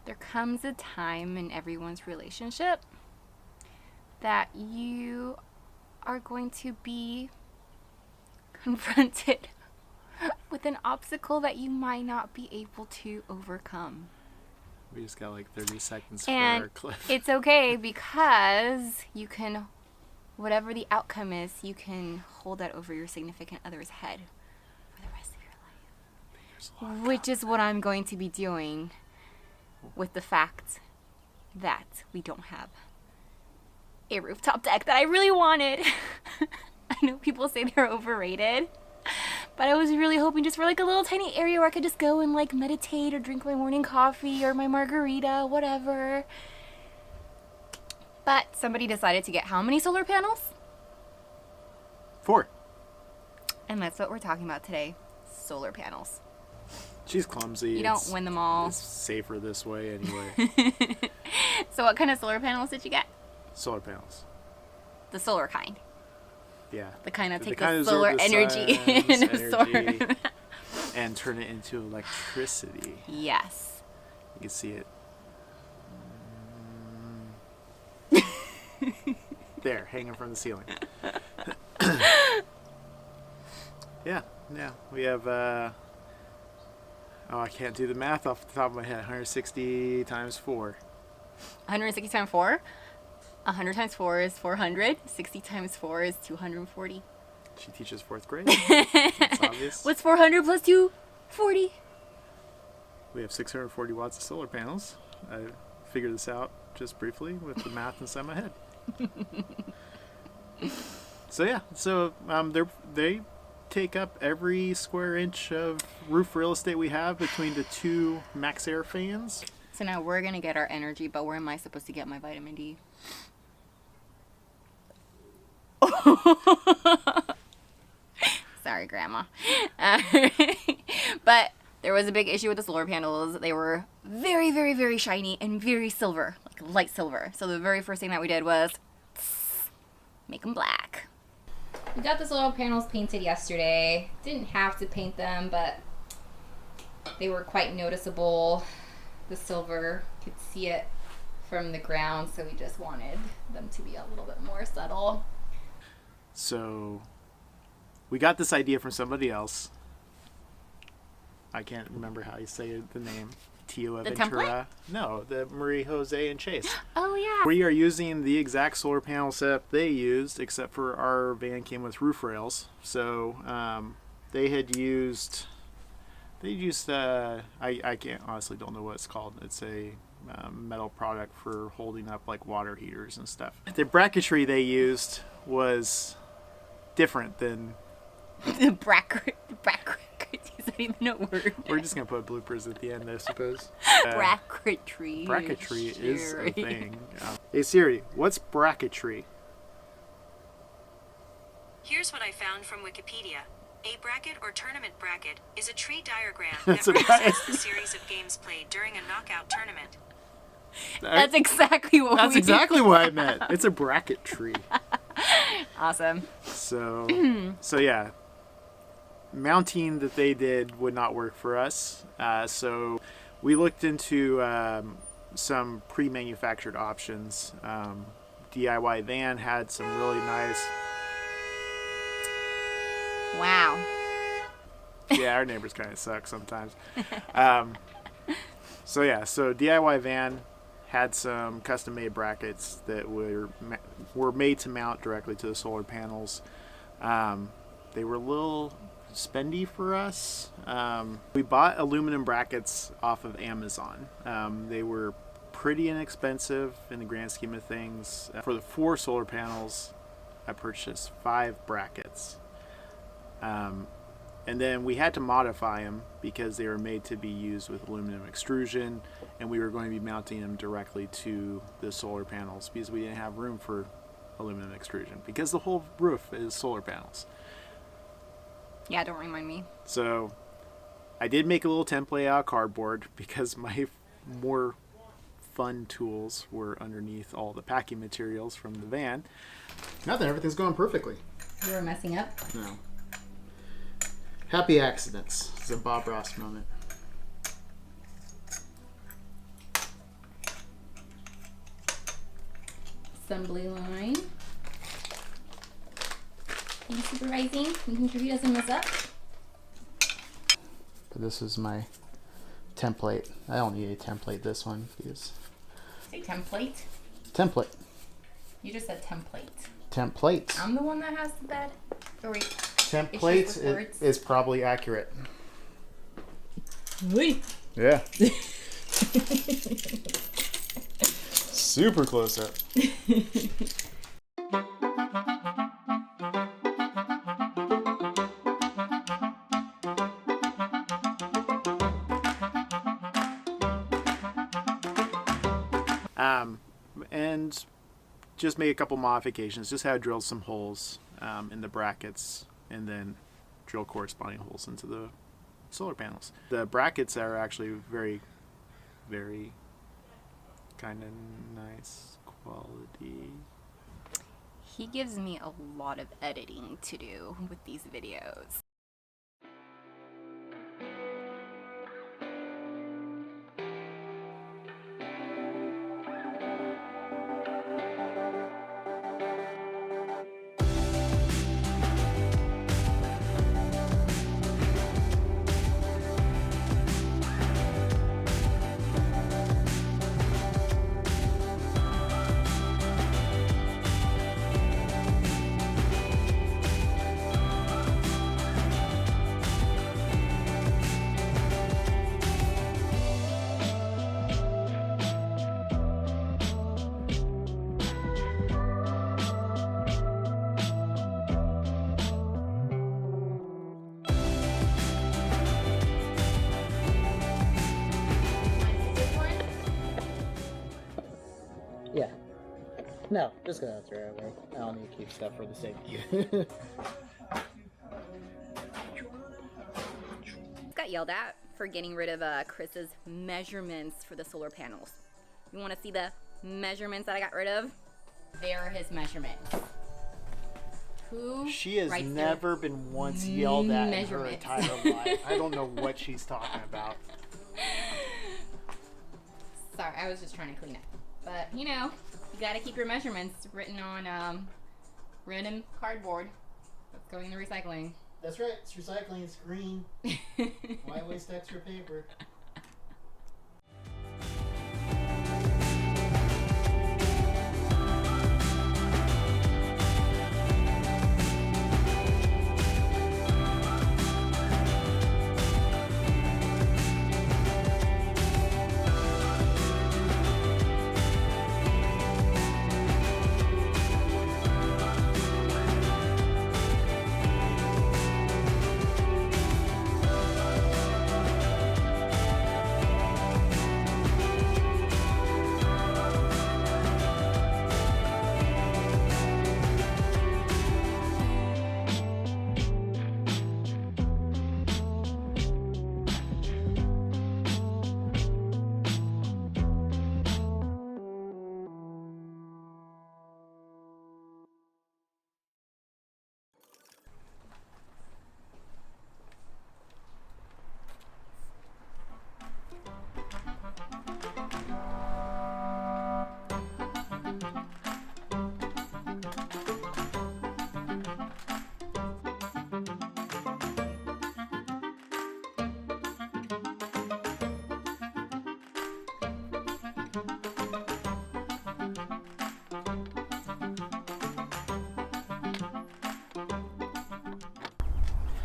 there comes a time in everyone's relationship that you are going to be confronted with an obstacle that you might not be able to overcome. We just got like 30 seconds for And our clip. it's okay because you can, whatever the outcome is, you can hold that over your significant other's head for the rest of your life. Which is what I'm going to be doing with the fact that we don't have a rooftop deck that I really wanted. I know people say they're overrated, but I was really hoping just for like a little tiny area where I could just go and like meditate or drink my morning coffee or my margarita, whatever. But somebody decided to get how many solar panels? 4. And that's what we're talking about today. Solar panels. She's clumsy. You don't win them all. It's safer this way anyway. So what kind of solar panels did you get? Solar panels. The solar kind. Yeah. The kind that take kind the solar energy and energy and turn it into electricity. Yes. You can see it. There, hanging from the ceiling. Yeah. We have, I can't do the math off the top of my head. 160 times 4. 160 times 4? 100 times 4 is 400. 60 times 4 is 240. She teaches 4th grade. It's obvious. What's 400 plus 240? We have 640 watts of solar panels. I figured this out just briefly with the math inside my head. So they take up every square inch of roof real estate we have between the 2 max air fans. So now we're going to get our energy, but where am I supposed to get my vitamin D? Sorry, Grandma. But there was a big issue with the solar panels. They were very, very, very shiny and very silver, like light silver. So the very first thing that we did was make them black. We got the solar panels painted yesterday. Didn't have to paint them, but they were quite noticeable. The silver, you could see it from the ground, so we just wanted them to be a little bit more subtle. So we got this idea from somebody else. I can't remember how you say the name. Tio The Ventura. No, the Marie Jose and Chase. Oh, yeah. We are using the exact solar panel setup they used, except for our van came with roof rails. So they used I can't honestly don't know what it's called. It's a metal product for holding up like water heaters and stuff. The bracketry they used was different than The bracket. Is that even a word? We're just gonna put bloopers at the end, I suppose. Bracketry. Bracketry is a thing. Hey Siri, what's bracketry? Here's what I found from Wikipedia. A bracket or tournament bracket is a tree diagram that That's a represents the series of games played during a knockout tournament. That's exactly what That's we exactly what I meant. It's a bracket tree. Awesome. So yeah, mounting that they did would not work for us. So we looked into some pre-manufactured options. DIY Van had some really nice. Wow. Yeah, our neighbors kind of suck sometimes. So DIY Van had some custom-made brackets that were made to mount directly to the solar panels. They were a little spendy for us. We bought aluminum brackets off of Amazon. They were pretty inexpensive in the grand scheme of things. For the 4 solar panels, I purchased 5 brackets. And then we had to modify them because they were made to be used with aluminum extrusion, and we were going to be mounting them directly to the solar panels because we didn't have room for aluminum extrusion because the whole roof is solar panels. Yeah, don't remind me. So I did make a little template out of cardboard because my more fun tools were underneath all the packing materials from the van. Not that everything's going perfectly. You were messing up? No. Happy accidents. It's a Bob Ross moment. assembly line. Are you supervising? Making sure he doesn't mess up? But this is my template. I don't need a template this one because Say template. template. You just said template. Templates. I'm the one that has the bad. Or wait. Templates is probably accurate. Wait. Yeah. Super close up. And just make a couple modifications. Just how I drilled some holes in the brackets and then drill corresponding holes into the solar panels. The brackets are actually very, very kind of nice quality. He gives me a lot of editing to do with these videos. Yeah. No, just gonna throw it away. I don't need to keep stuff for the sake of you. Got yelled at for getting rid of Chris's measurements for the solar panels. You want to see the measurements that I got rid of? There are his measurements. Who She has writes never their been once yelled at in her measurements? entire life. I don't know what she's talking about. Sorry, I was just trying to clean up. But, you know, you gotta keep your measurements written on random cardboard that's going in the recycling. That's right. It's recycling. It's green. Why waste extra paper?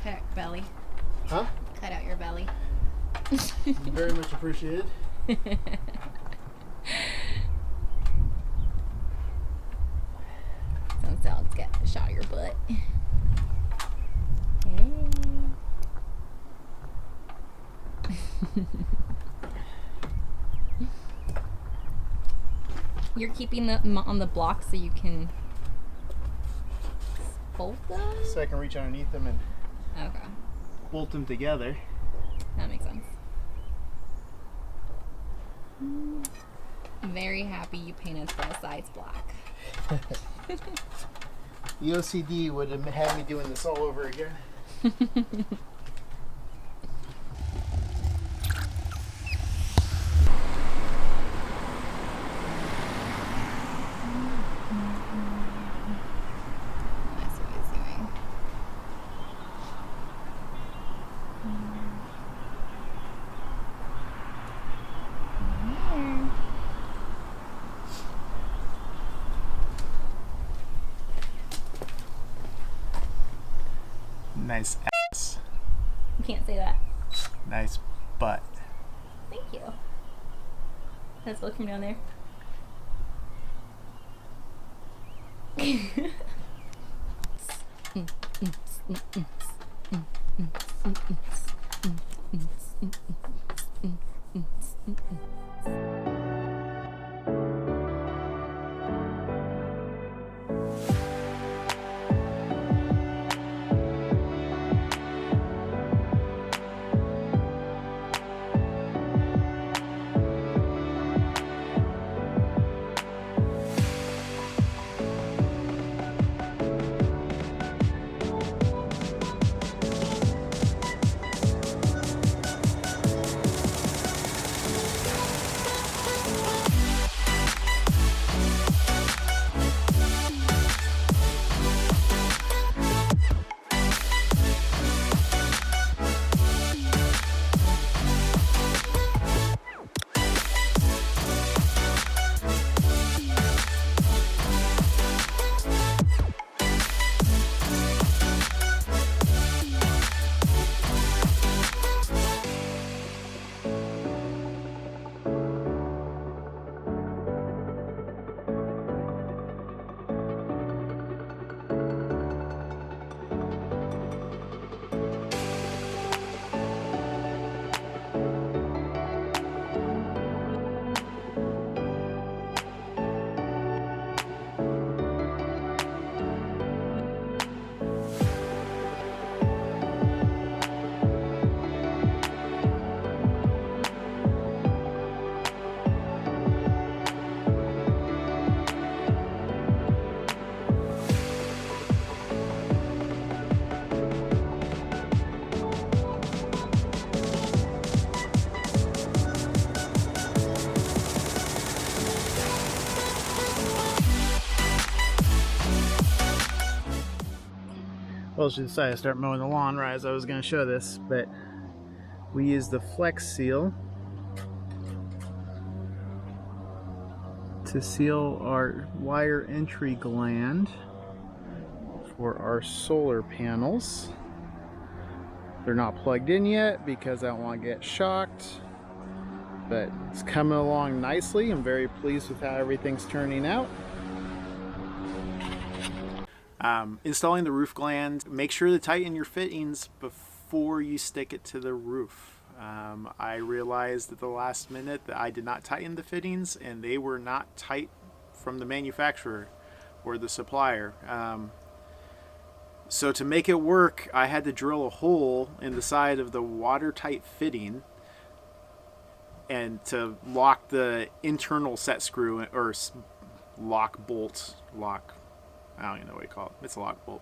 Cut out belly. Huh? Cut out your belly. Very much appreciated. Let's get a shot of your butt. Hey. You're keeping them on the block so you can bolt them? So I can reach underneath them and Okay, bolt them together. that makes sense. Very happy you painted the sides black. The OCD would have had me doing this all over again. Nice ass. You can't say that. Nice butt. Thank you. Let's look from down there. Well, she decided to start mowing the lawn right as I was going to show this, but we use the Flex Seal to seal our wire entry gland for our solar panels. They're not plugged in yet because I don't want to get shocked, but it's coming along nicely. I'm very pleased with how everything's turning out. Installing the roof gland, make sure to tighten your fittings before you stick it to the roof. I realized at the last minute that I did not tighten the fittings and they were not tight from the manufacturer or the supplier. So to make it work, I had to drill a hole in the side of the watertight fitting and to lock the internal set screw or lock bolt, I don't even know what you call it. It's a lock bolt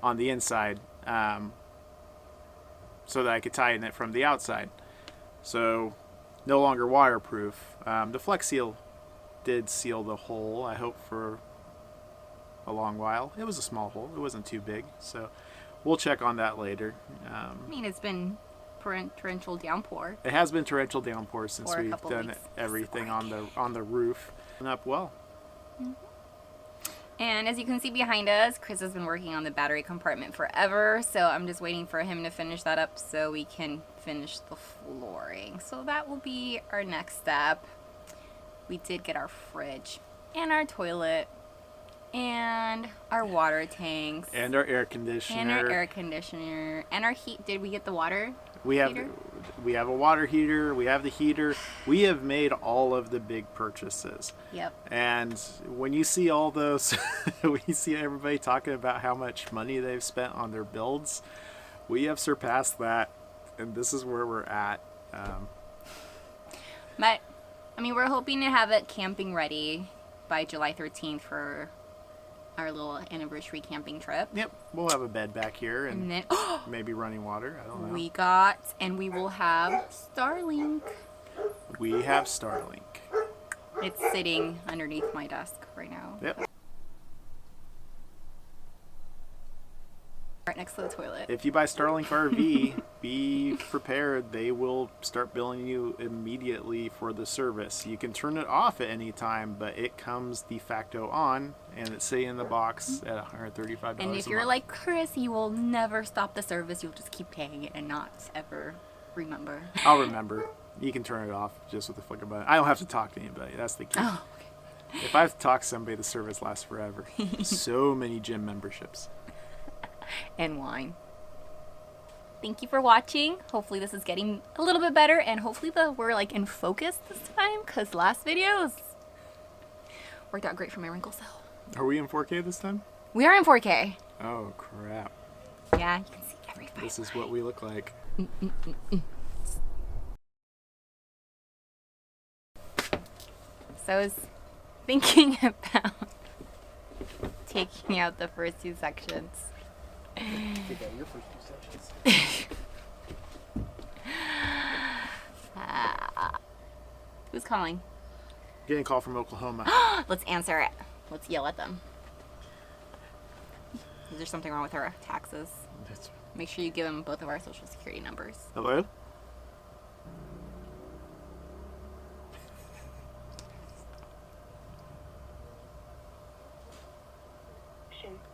on the inside, so that I could tighten it from the outside. So no longer waterproof. The Flex Seal did seal the hole, I hope, for a long while. It was a small hole. It wasn't too big. So we'll check on that later. I mean, it's been torrential downpour. It has been torrential downpour since For a we've couple done weeks. everything on the roof. And up well. And as you can see behind us, Chris has been working on the battery compartment forever, so I'm just waiting for him to finish that up so we can finish the flooring. So that will be our next step. We did get our fridge and our toilet and our water tanks And our air conditioner. and our heat. Did we get the water? We have heater? we have a water heater, we have the heater. We have made all of the big purchases. Yep. And when you see all those, when you see everybody talking about how much money they've spent on their builds, we have surpassed that, and this is where we're at. But, I mean, we're hoping to have it camping ready by July 13th for our little anniversary camping trip. Yep, we'll have a bed back here and And then, maybe running water. I don't know. we will have Starlink. We have Starlink. It's sitting underneath my desk right now. Yep. Right next to the toilet. If you buy Starlink RV, be prepared. They will start billing you immediately for the service. You can turn it off at any time, but it comes de facto on, and it's sitting in the box at $135 And if a you're month. like Chris, you will never stop the service. You'll just keep paying it and not ever remember. I'll remember. You can turn it off just with a flick of a button. I don't have to talk to anybody. That's the key. Oh, If I have to talk to somebody, the service lasts forever. So many gym memberships. and wine. Thank you for watching. Hopefully this is getting a little bit better, and hopefully we're like in focus this time, because last videos worked out great for my wrinkle cell. Are we in 4K this time? We are in 4K. Oh, crap. Yeah, you can see every fiber. This is what we look like. So I was thinking about taking out the first 2 sections. Take out your first 2 sections. Who's calling? Getting a call from Oklahoma. Let's answer it. Let's yell at them. Is there something wrong with our taxes? Make sure you give them both of our social security numbers. Hello?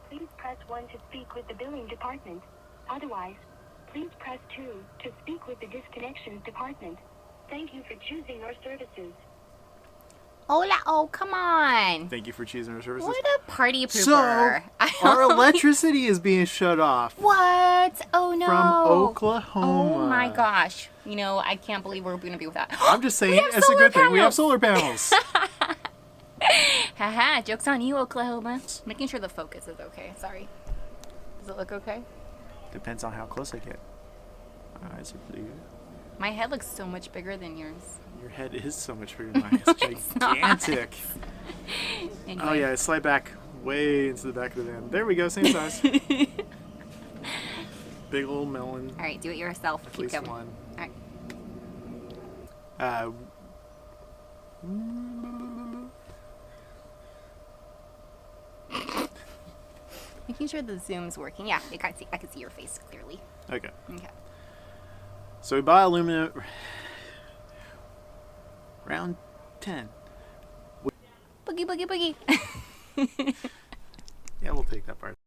Please press 1 to speak with the billing department. Otherwise, please press 2 to speak with the disconnections department. Thank you for choosing our services. Hola, oh, come on. Thank you for choosing our services. What a party pooper. So, our electricity is being shut off What? Oh no. from Oklahoma. Oh my gosh. You know, I can't believe we're going to be without. I'm just saying, have it's a solar good thing. We have panels. solar panels. Haha, joke's on you, Oklahoma. Making sure the focus is okay. Sorry. Does it look okay? Depends on how close I get. My eyes are blue. My head looks so much bigger than yours. Your head is so much bigger than mine. It's not. gigantic. Anyway. Oh yeah, slide back way into the back of the van. There we go, same size. Big old melon. All right, do it yourself. At Keep least going. one. All right. Making sure the zoom's working. Yeah, I can see your face clearly. Okay. Okay. So we buy aluminum. Round 10. Boogie, boogie, boogie. Yeah, we'll take that part.